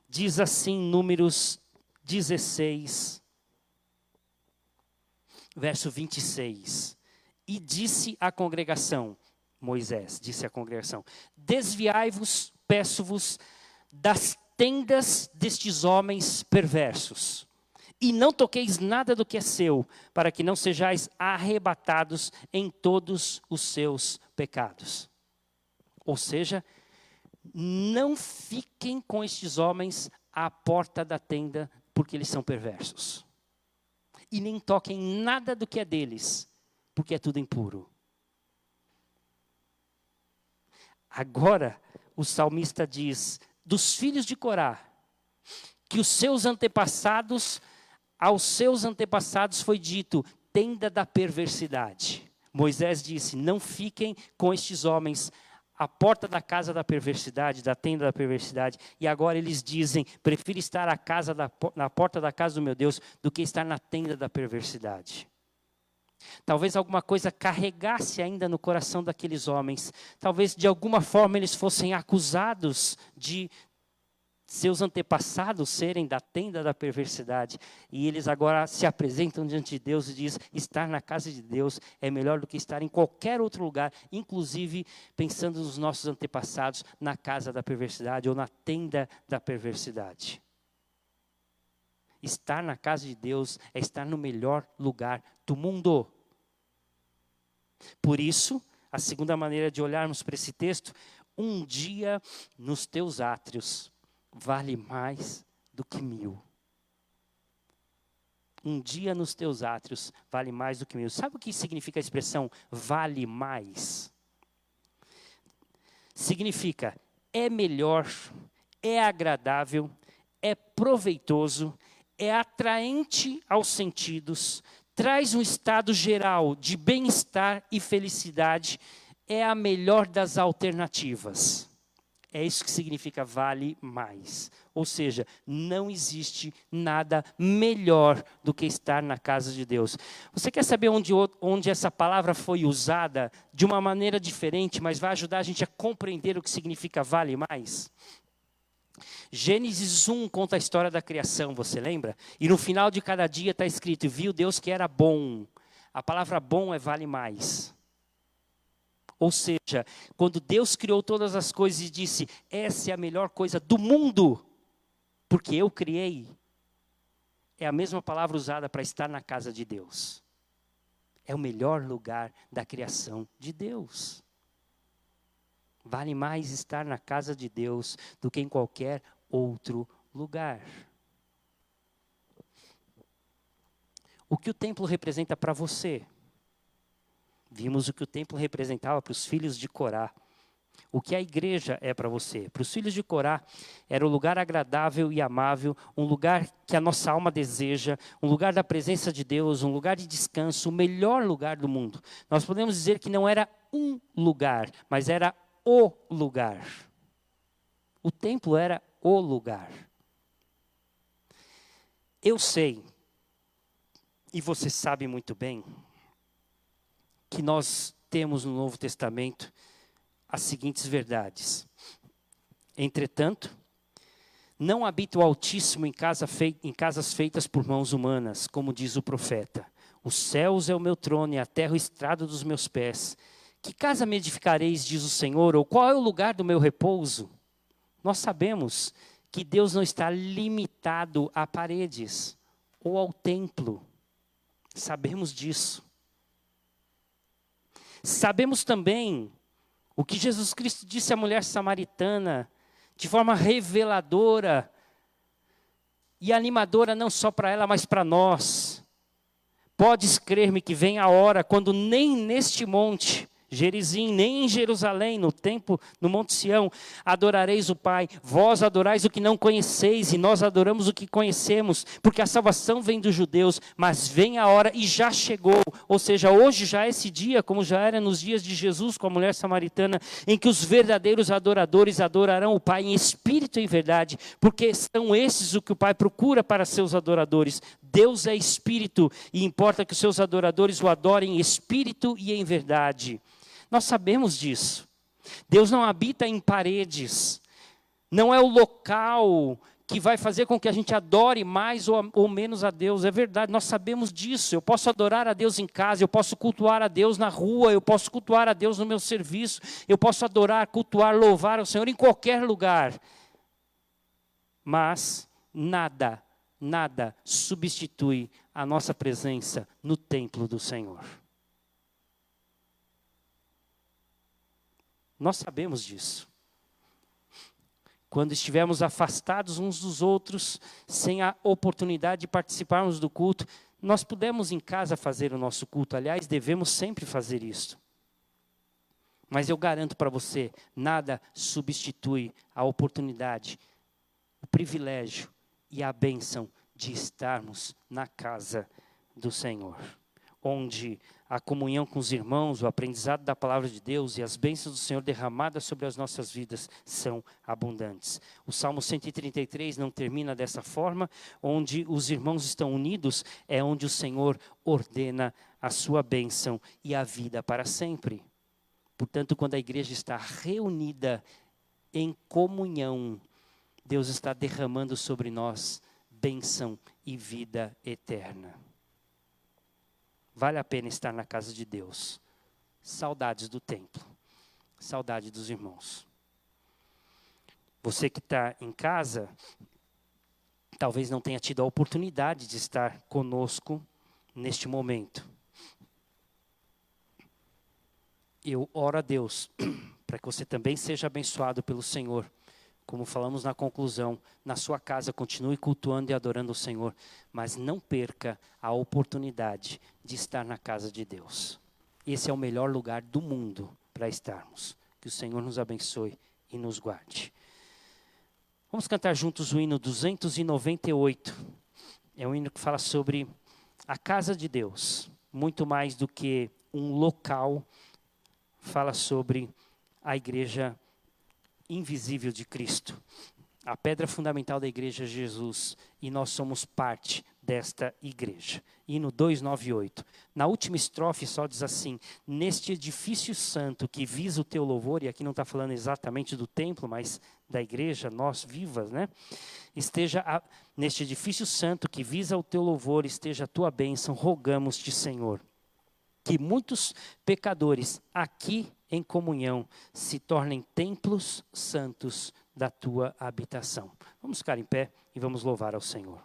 Speaker 2: Diz assim, Números 16, verso 26. E disse à congregação, Moisés disse à congregação, desviai-vos, peço-vos, das tendas destes homens perversos. E não toqueis nada do que é seu, para que não sejais arrebatados em todos os seus pecados. Ou seja, não fiquem com estes homens à porta da tenda, porque eles são perversos. E nem toquem nada do que é deles, porque é tudo impuro. Agora, o salmista diz, dos filhos de Corá, que os seus antepassados... Aos seus antepassados foi dito, tenda da perversidade. Moisés disse, não fiquem com estes homens à porta da casa da perversidade, da tenda da perversidade. E agora eles dizem, prefiro estar na porta da casa do meu Deus do que estar na tenda da perversidade. Talvez alguma coisa carregasse ainda no coração daqueles homens. Talvez de alguma forma eles fossem acusados de seus antepassados serem da tenda da perversidade, e eles agora se apresentam diante de Deus e dizem, estar na casa de Deus é melhor do que estar em qualquer outro lugar, inclusive pensando nos nossos antepassados na casa da perversidade ou na tenda da perversidade. Estar na casa de Deus é estar no melhor lugar do mundo. Por isso, a segunda maneira de olharmos para esse texto, um dia nos teus átrios vale mais do que 1000. Um dia nos teus átrios vale mais do que 1000. Sabe o que significa a expressão vale mais? Significa é melhor, é agradável, é proveitoso, é atraente aos sentidos, traz um estado geral de bem-estar e felicidade, é a melhor das alternativas. É isso que significa vale mais. Ou seja, não existe nada melhor do que estar na casa de Deus. Você quer saber onde essa palavra foi usada de uma maneira diferente, mas vai ajudar a gente a compreender o que significa vale mais? Gênesis 1 conta a história da criação, você lembra? E no final de cada dia está escrito, viu Deus que era bom. A palavra bom é vale mais. Ou seja, quando Deus criou todas as coisas e disse, essa é a melhor coisa do mundo, porque eu criei, é a mesma palavra usada para estar na casa de Deus. É o melhor lugar da criação de Deus. Vale mais estar na casa de Deus do que em qualquer outro lugar. O que o templo representa para você? Vimos o que o templo representava para os filhos de Corá. O que a igreja é para você? Para os filhos de Corá, era um lugar agradável e amável, um lugar que a nossa alma deseja, um lugar da presença de Deus, um lugar de descanso, o melhor lugar do mundo. Nós podemos dizer que não era um lugar, mas era o lugar. O templo era o lugar. Eu sei, e você sabe muito bem, que nós temos no Novo Testamento as seguintes verdades. Entretanto, Não habita o Altíssimo em casas feitas por mãos humanas, como diz o profeta. Os céus é o meu trono e a terra o estrado dos meus pés. Que casa me edificareis, diz o Senhor, ou qual é o lugar do meu repouso? Nós sabemos que Deus não está limitado a paredes ou ao templo. Sabemos disso. Sabemos também o que Jesus Cristo disse à mulher samaritana, de forma reveladora e animadora, não só para ela, mas para nós. Podes crer-me que vem a hora quando nem neste monte, Gerizim, nem em Jerusalém, no templo, no Monte Sião, adorareis o Pai. Vós adorais o que não conheceis, e nós adoramos o que conhecemos, porque a salvação vem dos judeus, mas vem a hora, e já chegou, ou seja, hoje já é esse dia, como já era nos dias de Jesus com a mulher samaritana, em que os verdadeiros adoradores adorarão o Pai em espírito e em verdade, porque são esses o que o Pai procura para seus adoradores. Deus é espírito, e importa que os seus adoradores o adorem em espírito e em verdade. Nós sabemos disso. Deus não habita em paredes. Não é o local que vai fazer com que a gente adore mais ou menos a Deus. É verdade, nós sabemos disso. Eu posso adorar a Deus em casa, eu posso cultuar a Deus na rua, eu posso cultuar a Deus no meu serviço, eu posso adorar, cultuar, louvar ao Senhor em qualquer lugar. Mas nada substitui a nossa presença no templo do Senhor. Nós sabemos disso. Quando estivermos afastados uns dos outros, sem a oportunidade de participarmos do culto, nós podemos em casa fazer o nosso culto. Aliás, devemos sempre fazer isso. Mas eu garanto para você, nada substitui a oportunidade, o privilégio e a bênção de estarmos na casa do Senhor, onde a comunhão com os irmãos, o aprendizado da palavra de Deus e as bênçãos do Senhor derramadas sobre as nossas vidas são abundantes. O Salmo 133 não termina dessa forma, onde os irmãos estão unidos, é onde o Senhor ordena a sua bênção e a vida para sempre. Portanto, quando a igreja está reunida em comunhão, Deus está derramando sobre nós bênção e vida eterna. Vale a pena estar na casa de Deus. Saudades do templo. Saudade dos irmãos. Você que está em casa, talvez não tenha tido a oportunidade de estar conosco neste momento. Eu oro a Deus para que você também seja abençoado pelo Senhor. Como falamos na conclusão, na sua casa continue cultuando e adorando o Senhor, mas não perca a oportunidade de estar na casa de Deus. Esse é o melhor lugar do mundo para estarmos. Que o Senhor nos abençoe e nos guarde. Vamos cantar juntos o hino 298. É um hino que fala sobre a casa de Deus. Muito mais do que um local, fala sobre a igreja invisível de Cristo. A pedra fundamental da igreja é Jesus, e nós somos parte desta igreja. Hino 298. Na última estrofe só diz assim: neste edifício santo que visa o teu louvor, e aqui não está falando exatamente do templo, mas da igreja, nós vivas, né? Neste edifício santo que visa o teu louvor, esteja a tua bênção, rogamos-te, Senhor, que muitos pecadores aqui em comunhão se tornem templos santos da tua habitação. Vamos ficar em pé e vamos louvar ao Senhor.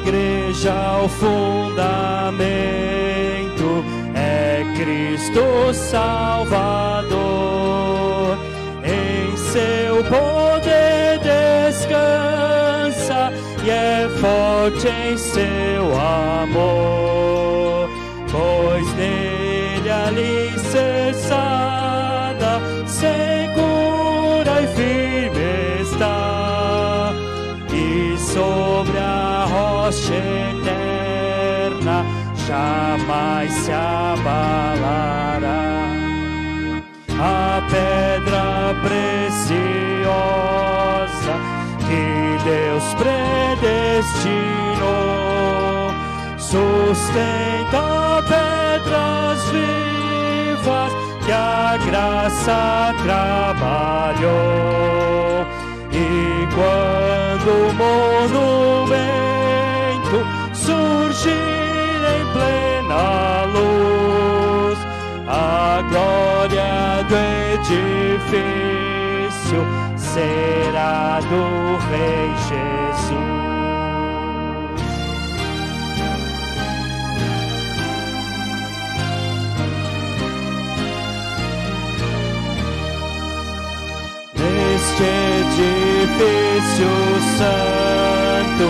Speaker 3: Igreja, o fundamento é Cristo Salvador. Em seu poder descansa e é forte em seu amor, pois nele alicerçado segura e firme está, e sobre a rocha eterna jamais se abalará. A pedra preciosa que Deus predestinou sustenta pedras vivas que a graça trabalhou. E quando o monumento surgir em plena luz, a glória do edifício será do Rei Jesus. Neste edifício santo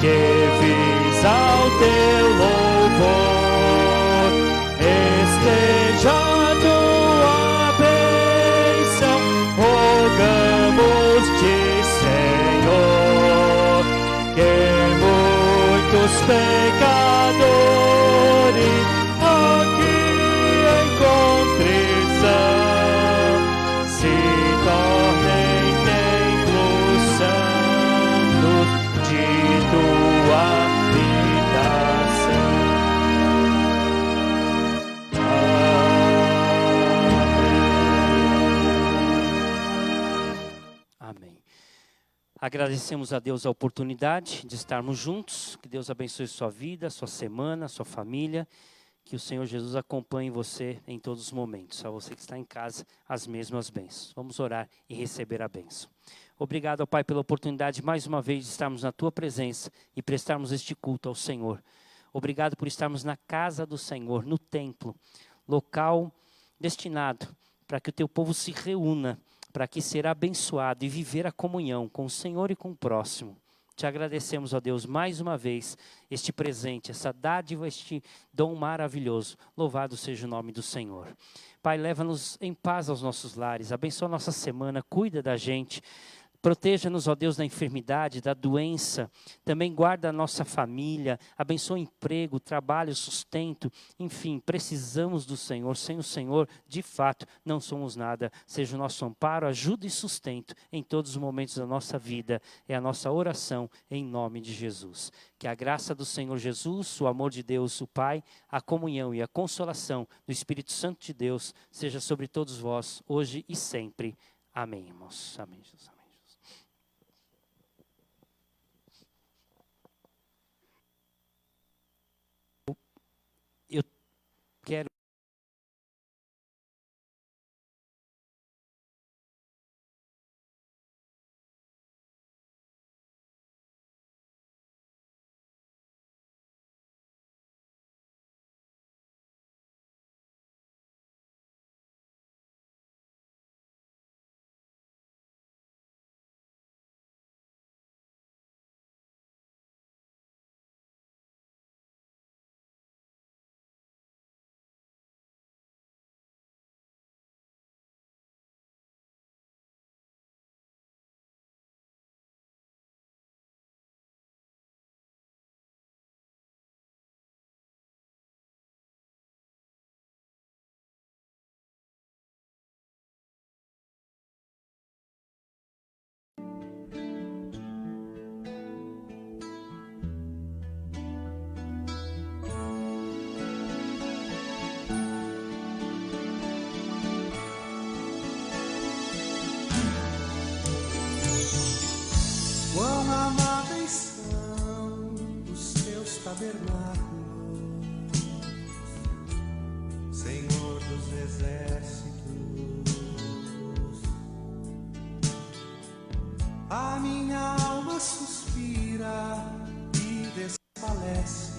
Speaker 3: que vis ao teu louvor, esteja a tua bênção, rogamos-te, Senhor, que muitos pecadores aqui em contrição se tornem templos santos de tua habitação.
Speaker 2: Amém. Agradecemos a Deus a oportunidade de estarmos juntos. Que Deus abençoe sua vida, sua semana, sua família. Que o Senhor Jesus acompanhe você em todos os momentos. A você que está em casa, as mesmas bênçãos. Vamos orar e receber a bênção. Obrigado, ó Pai, pela oportunidade mais uma vez de estarmos na Tua presença e prestarmos este culto ao Senhor. Obrigado por estarmos na casa do Senhor, no templo, local destinado para que o Teu povo se reúna, para que será abençoado e viver a comunhão com o Senhor e com o próximo. Te agradecemos, ó Deus, mais uma vez, este presente, essa dádiva, este dom maravilhoso. Louvado seja o nome do Senhor. Pai, leva-nos em paz aos nossos lares, abençoa a nossa semana, cuida da gente. Proteja-nos, ó Deus, da enfermidade, da doença. Também guarda a nossa família, abençoa o emprego, o trabalho, o sustento. Enfim, precisamos do Senhor. Sem o Senhor, de fato, não somos nada. Seja o nosso amparo, ajuda e sustento em todos os momentos da nossa vida. É a nossa oração em nome de Jesus. Que a graça do Senhor Jesus, o amor de Deus, o Pai, a comunhão e a consolação do Espírito Santo de Deus seja sobre todos vós, hoje e sempre. Amém, irmãos. Amém, Jesus. Amém. Eu quero
Speaker 4: Quão amáveis são os teus tabernáculos, Senhor dos exércitos. A minha alma suspira e desfalece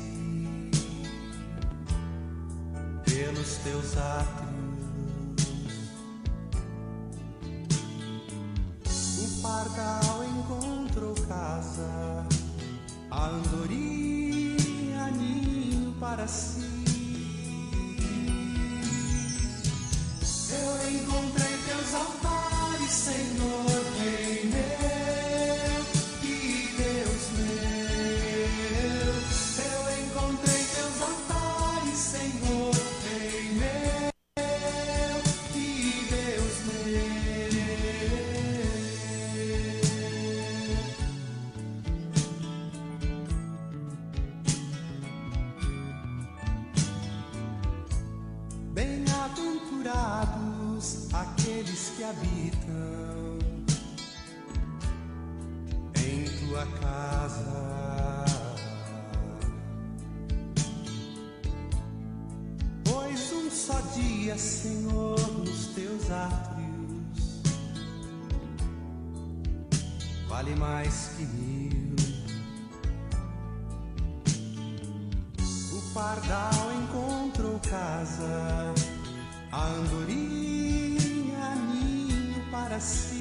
Speaker 4: pelos teus átrios. O pardal encontrou casa, a andorinha ninho para si. Eu encontrei teus altares. Bem-aventurados aqueles que habitam em tua casa, pois um só dia, Senhor, nos teus átrios vale mais que 1000. O pardal encontrou casa, a andorinha ninho para si.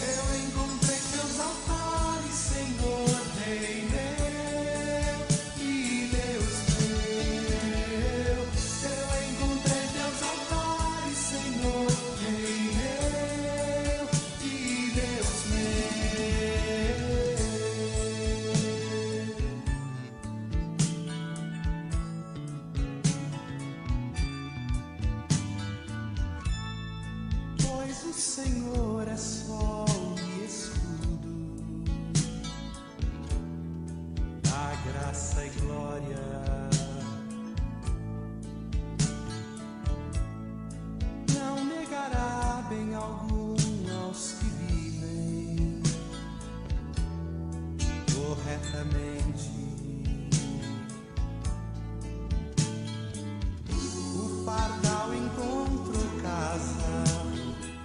Speaker 4: Eu encontrei teus altares, Senhor, Rei meu e Deus meu. Eu encontrei teus altares, Senhor, Rei meu e Deus meu. Pois o Senhor é sol e escudo, dá graça e glória. Não negará bem algum aos que vivem corretamente. O pardal encontrou casa,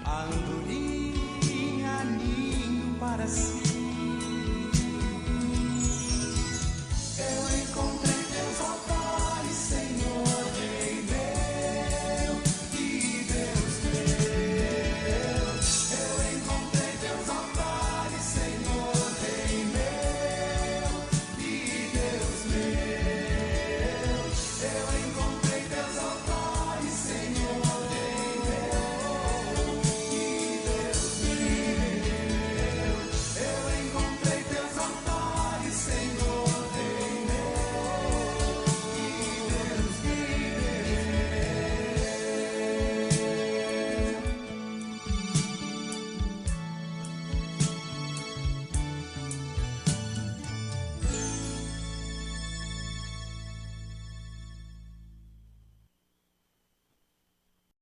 Speaker 4: a andorinha ninho para si.